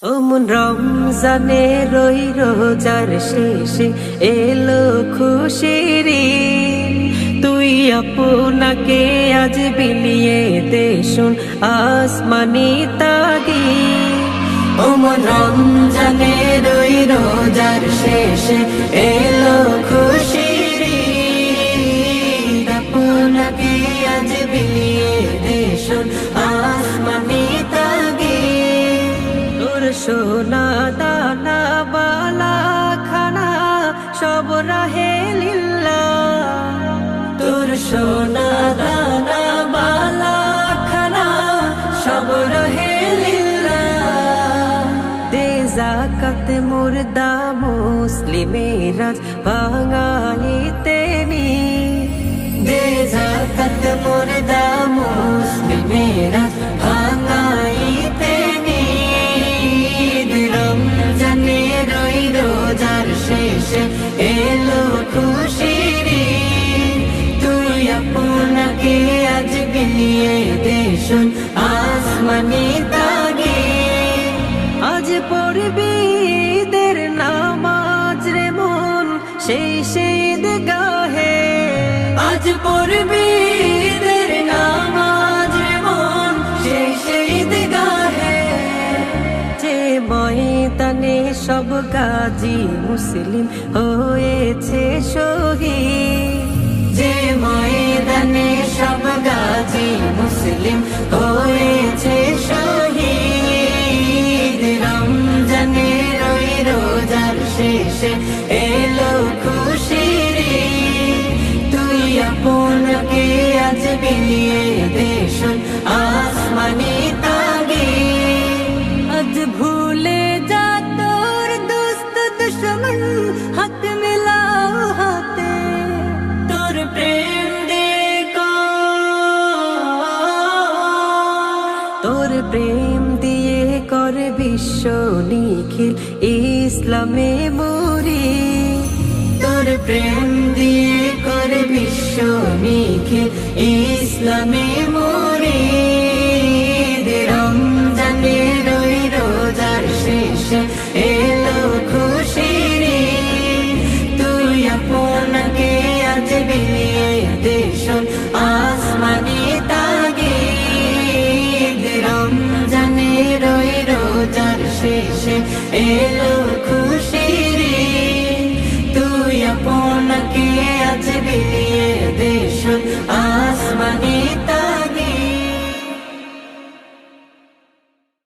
ওমন রমজানে রই রোজার শেষে এলো খুশির ঈদ। তুই আপনাকে আজ বিলিয়ে দে শুন আসমানি তাগীদ। ওমন রমজানে রই রোজার শেষে এলো খুশির ঈদ। আপনাকে আজ বিলিয়ে দে শুন আসমানি তাগীদ। তোর সোনা দানা বালা খানা সব রাহে লিল্লাহ। তোর সোনা দানা বালা খানা সব রাহে লিল্লাহ। দে যাকাত মুর্দা মুসলিমেরাজ ভাঙাইতে নি। দে যাকাত মুর্দা মুসলিমেরাজ ভাঙাইতে নি। রমজানে রই রোজার শেষে এলো খুশির ঈদ। তুই আপনাকে আজ বিলিয়ে দে শুন আসমানি তাগীদ। আজ পড়বি ঈদের নামাজ রে মন সেই ঈদগাহে। আজ পড়বি ঈদের নামাজ রে মন সেই ঈদগাহে। যে ময়দানে সব গাজী মুসলিম হয়েছে শহীদ। যে ময়দানে সব গাজী মুসলিম হয়েছে শহীদ। রমজানে রই রোজার শেষে এলো খুশির ঈদ। তুই আপনাকে আজ বিলিয়ে দে শুন আসমানি তাগীদ। আজ ভুলে যা তোর দোস্ত দুশ্মন হাত মিলাও হাতে। তোর প্রেম দে তোর প্রেম দিয়ে কর বিশ্ব নিখিল ইসলামে মরি। তোর প্রেম দিয়ে কর বিশ্ব নিখিল ইসলামে মরি। রমজানে রই রোজার শেষে এলো খুশির ঈদ। তুই আপনাকে আজ বিলিয়ে দে শুন আসমানি তাগীদ। রমজানে রই রোজার শেষে এলো